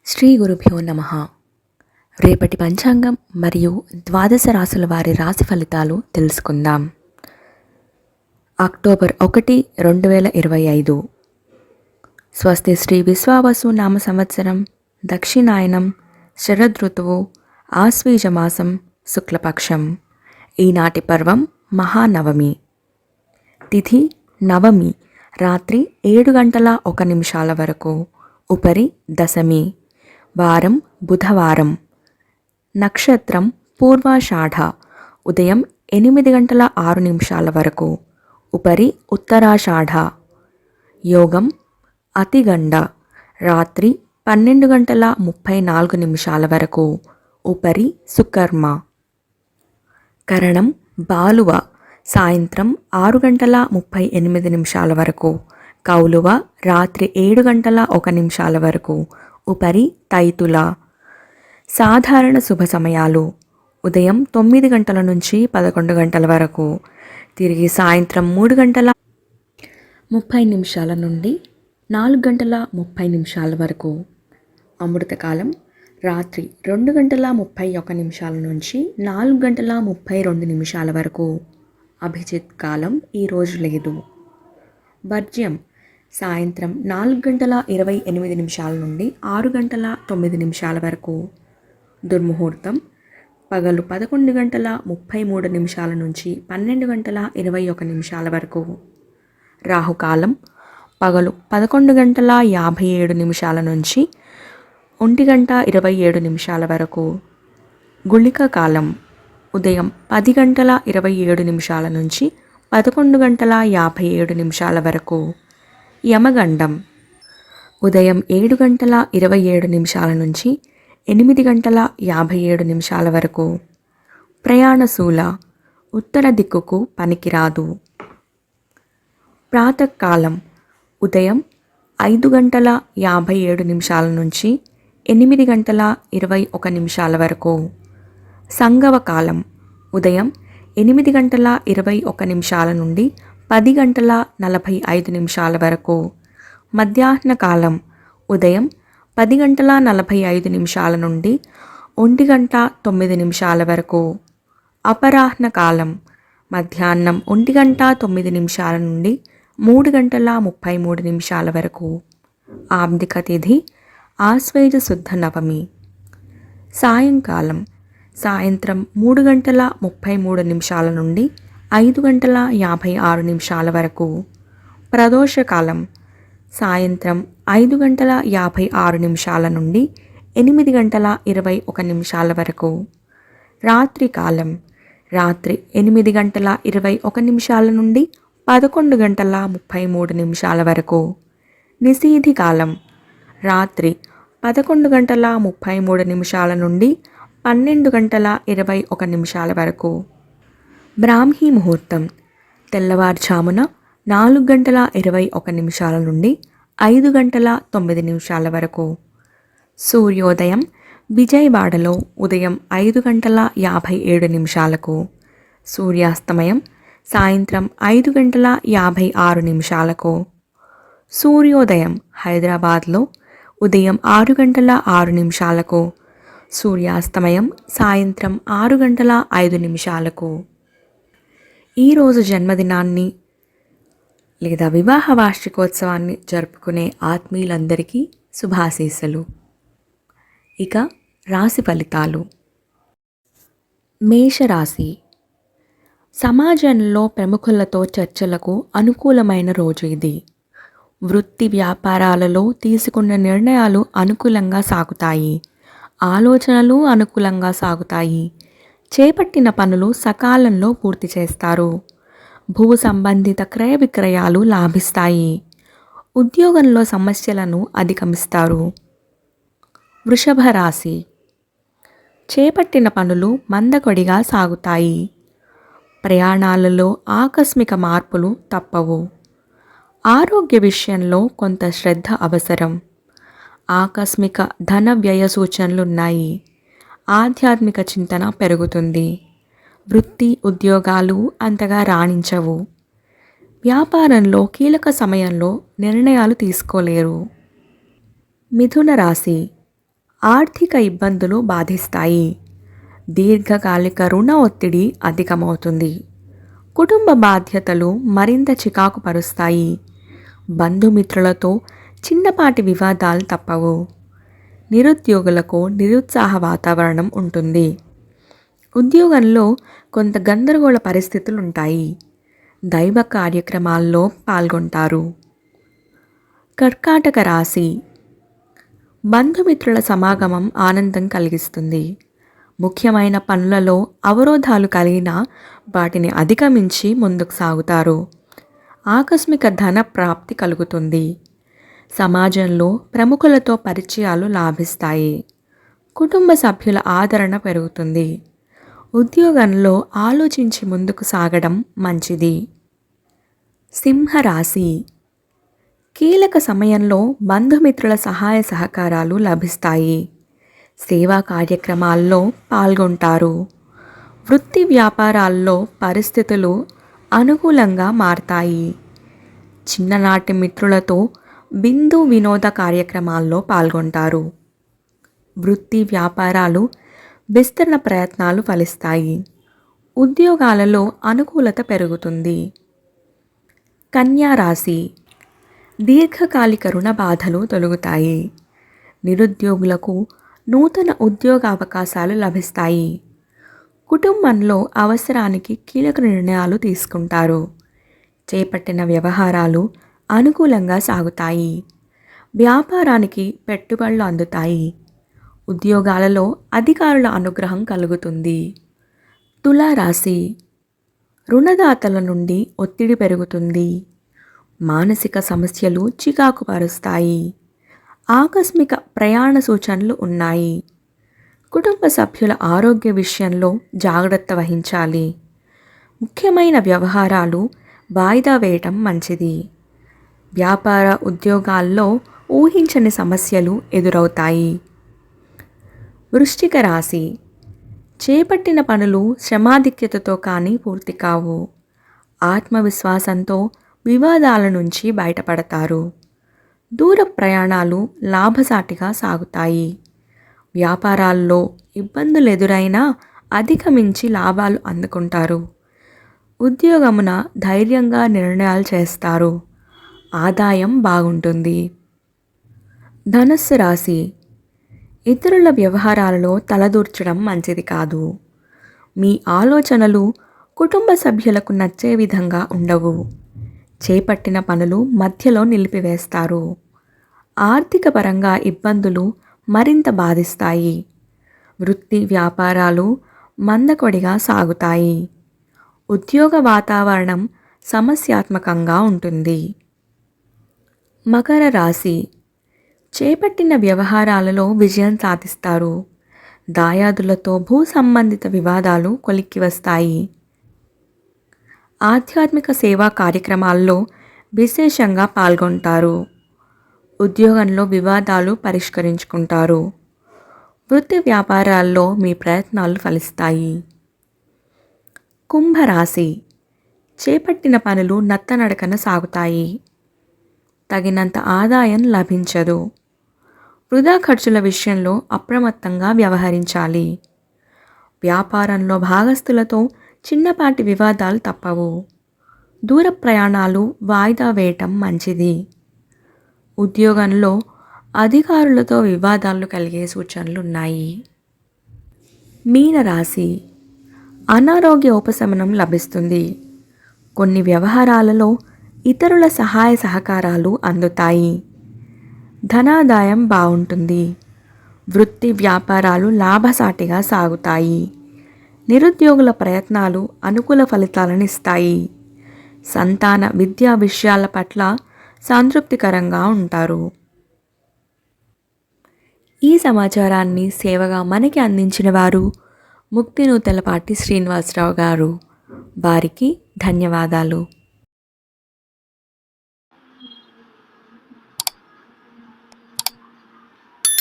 శ్రీ గురుభ్యో నమః. రేపటి పంచాంగం మరియు ద్వాదశ రాశుల వారి రాశి ఫలితాలు తెలుసుకుందాం. అక్టోబర్ 1, 2025. స్వస్తి శ్రీ విశ్వావసు నామ సంవత్సరం, దక్షిణాయనం, శరదృతువు, ఆశ్వీజమాసం, శుక్లపక్షం. ఈనాటి పర్వం మహానవమి. తిథి నవమి, రాత్రి 7:01 వరకు. ఉపరి దశమి. వారం బుధవారం. నక్షత్రం పూర్వాషాఢ, ఉదయం 8:06 వరకు. ఉపరి ఉత్తరాషాఢ. యోగం అతిగండ, రాత్రి 12:34 వరకు. ఉపరి సుకర్మ. కరణం బాలువ, సాయంత్రం 6:38 వరకు. కౌలువ రాత్రి 7:01 వరకు. ఉపరి తైతుల. సాధారణ శుభ సమయాలు ఉదయం 9 నుంచి 11 వరకు. తిరిగి సాయంత్రం 3:30 నుండి 4:30 వరకు. అమృతకాలం రాత్రి 2:31 నుంచి 4:32 వరకు. అభిజిత్ కాలం ఈరోజు లేదు. వర్జ్యం సాయంత్రం 4:28 నుండి 6:09 వరకు. దుర్ముహూర్తం పగలు 11:33 నుంచి 12:21 వరకు. రాహుకాలం పగలు 11:57 నుంచి 1:27 వరకు. గుళిక కాలం ఉదయం 10:27 నుంచి 11:57 వరకు. యమగండం ఉదయం 7:27 నుంచి 8:57 వరకు. ప్రయాణశూల ఉత్తర దిక్కుకు పనికిరాదు. ప్రాతకాలం ఉదయం 5:57 నుంచి 8:21 వరకు. సంగవకాలం ఉదయం 8:21 నుండి 10:45 వరకు. మధ్యాహ్న కాలం ఉదయం 10:45 నుండి 1:09 వరకు. అపరాహ్న కాలం మధ్యాహ్నం 1:09 నుండి 3:33 వరకు. ఆబ్దిక తిథి ఆశ్వేజ శుద్ధ నవమి. సాయంకాలం సాయంత్రం 3:33 నుండి 5:56 వరకు. ప్రదోషకాలం సాయంత్రం 5:56 నుండి 8:21 వరకు. రాత్రికాలం రాత్రి 8:21 నుండి 11:33 వరకు. నిశీధి కాలం రాత్రి 11:33 నుండి 12:21 వరకు. బ్రాహ్మీ ముహూర్తం తెల్లవారుజామున 4:21 నుండి 5:09 వరకు. సూర్యోదయం విజయవాడలో ఉదయం 5:57. సూర్యాస్తమయం సాయంత్రం 5:56. సూర్యోదయం హైదరాబాద్లో ఉదయం 6:06. సూర్యాస్తమయం సాయంత్రం 6:05. ఈరోజు జన్మదినాన్ని లేదా వివాహ వార్షికోత్సవాన్ని జరుపుకునే ఆత్మీయులందరికీ శుభాశీస్సులు. ఇక రాశి ఫలితాలు. మేషరాశి సమాజంలో ప్రముఖులతో చర్చలకు అనుకూలమైన రోజు ఇది. వృత్తి వ్యాపారాలలో తీసుకున్న నిర్ణయాలు అనుకూలంగా సాగుతాయి. ఆలోచనలు అనుకూలంగా సాగుతాయి. చేపట్టిన పనులు సకాలంలో పూర్తి చేస్తారు. భూ సంబంధిత క్రయ విక్రయాలు లాభిస్తాయి. ఉద్యోగంలో సమస్యలను అధిగమిస్తారు. వృషభ రాశి చేపట్టిన పనులు మందకొడిగా సాగుతాయి. ప్రయాణాలలో ఆకస్మిక మార్పులు తప్పవు. ఆరోగ్య విషయంలో కొంత శ్రద్ధ అవసరం. ఆకస్మిక ధన వ్యయ సూచనలున్నాయి. ఆధ్యాత్మిక చింతన పెరుగుతుంది. వృత్తి ఉద్యోగాలు అంతగా రాణించవు. వ్యాపారంలో కీలక సమయంలో నిర్ణయాలు తీసుకోలేరు. మిథున రాశి ఆర్థిక ఇబ్బందులు బాధిస్తాయి. దీర్ఘకాలిక రుణ ఒత్తిడి అధికమవుతుంది. కుటుంబ బాధ్యతలు మరింత చికాకు పరుస్తాయి. బంధుమిత్రులతో చిన్నపాటి వివాదాలు తప్పవు. నిరుద్యోగులకు నిరుత్సాహ వాతావరణం ఉంటుంది. ఉద్యోగంలో కొంత గందరగోళ పరిస్థితులుంటాయి. దైవ కార్యక్రమాల్లో పాల్గొంటారు. కర్కాటక రాశి. బంధుమిత్రుల సమాగమం ఆనందం కలిగిస్తుంది. ముఖ్యమైన పనులలో అవరోధాలు కలిగినా వాటిని అధిగమించి ముందుకు సాగుతారు. ఆకస్మిక ధన ప్రాప్తి కలుగుతుంది. సమాజంలో ప్రముఖులతో పరిచయాలు లాభిస్తాయి. కుటుంబ సభ్యుల ఆదరణ పెరుగుతుంది. ఉద్యోగంలో ఆలోచించి ముందుకు సాగడం మంచిది. సింహరాశి. కీలక సమయంలో బంధుమిత్రుల సహాయ సహకారాలు లభిస్తాయి. సేవా కార్యక్రమాల్లో పాల్గొంటారు. వృత్తి వ్యాపారాల్లో పరిస్థితులు అనుకూలంగా మారతాయి. చిన్ననాటి మిత్రులతో బిందు వినోద కార్యక్రమాల్లో పాల్గొంటారు. వృత్తి వ్యాపారాలు విస్తరణ ప్రయత్నాలు ఫలిస్తాయి. ఉద్యోగాలలో అనుకూలత పెరుగుతుంది. కన్యా రాశి. దీర్ఘకాలిక రుణ బాధలు తొలగుతాయి. నిరుద్యోగులకు నూతన ఉద్యోగ అవకాశాలు లభిస్తాయి. కుటుంబంలో అవసరానికి కీలక నిర్ణయాలు తీసుకుంటారు. చేపట్టిన వ్యవహారాలు అనుకూలంగా సాగుతాయి. వ్యాపారానికి పెట్టుబడులు అందుతాయి. ఉద్యోగాలలో అధికారుల అనుగ్రహం కలుగుతుంది. తులారాశి. రుణదాతల నుండి ఒత్తిడి పెరుగుతుంది. మానసిక సమస్యలు చికాకు పరుస్తాయి. ఆకస్మిక ప్రయాణ సూచనలు ఉన్నాయి. కుటుంబ సభ్యుల ఆరోగ్య విషయంలో జాగ్రత్త వహించాలి. ముఖ్యమైన వ్యవహారాలు వాయిదా వేయటం మంచిది. వ్యాపార ఉద్యోగాల్లో ఊహించని సమస్యలు ఎదురవుతాయి. వృశ్చిక రాశి. చేపట్టిన పనులు శ్రమాధిక్యతతో కానీ పూర్తి కావు. ఆత్మవిశ్వాసంతో వివాదాల నుంచి బయటపడతారు. దూర ప్రయాణాలు లాభసాటిగా సాగుతాయి. వ్యాపారాల్లో ఇబ్బందులు ఎదురైనా అధిగమించి లాభాలు అందుకుంటారు. ఉద్యోగమున ధైర్యంగా నిర్ణయాలు చేస్తారు. ఆదాయం బాగుంటుంది. ధనుస్సు రాశి. ఇతరుల వ్యవహారాలలో తలదూర్చడం మంచిది కాదు. మీ ఆలోచనలు కుటుంబ సభ్యులకు నచ్చే విధంగా ఉండవు. చేపట్టిన పనులు మధ్యలో నిలిపివేస్తారు. ఆర్థిక పరంగా ఇబ్బందులు మరింత బాధిస్తాయి. వృత్తి వ్యాపారాలు మందకొడిగా సాగుతాయి. ఉద్యోగ వాతావరణం సమస్యాత్మకంగా ఉంటుంది. మకర రాశి. చేపట్టిన వ్యవహారాలలో విజయం సాధిస్తారు. దాయాదులతో భూ సంబంధిత వివాదాలు కొలిక్కి వస్తాయి. ఆధ్యాత్మిక సేవా కార్యక్రమాల్లో విశేషంగా పాల్గొంటారు. ఉద్యోగంలో వివాదాలు పరిష్కరించుకుంటారు. వృత్తి వ్యాపారాల్లో మీ ప్రయత్నాలు ఫలిస్తాయి. కుంభరాశి. చేపట్టిన పనులు నత్తనడకన సాగుతాయి. తగినంత ఆదాయం లభించదు. వృధా ఖర్చుల విషయంలో అప్రమత్తంగా వ్యవహరించాలి. వ్యాపారంలో భాగస్తులతో చిన్నపాటి వివాదాలు తప్పవు. దూర ప్రయాణాలు వాయిదా వేయటం మంచిది. ఉద్యోగంలో అధికారులతో వివాదాలు కలిగే సూచనలు ఉన్నాయి. మీనరాశి. అనారోగ్య ఉపశమనం లభిస్తుంది. కొన్ని వ్యవహారాలలో ఇతరుల సహాయ సహకారాలు అందుతాయి. ధనాదాయం బాగుంటుంది. వృత్తి వ్యాపారాలు లాభసాటిగా సాగుతాయి. నిరుద్యోగుల ప్రయత్నాలు అనుకూల ఫలితాలను ఇస్తాయి. సంతాన విద్యా విషయాల పట్ల సంతృప్తికరంగా ఉంటారు. ఈ సమాచారాన్ని సేవగా మనకి అందించిన వారు ముక్తినూతలపాటి శ్రీనివాసరావు గారు. వారికి ధన్యవాదాలు.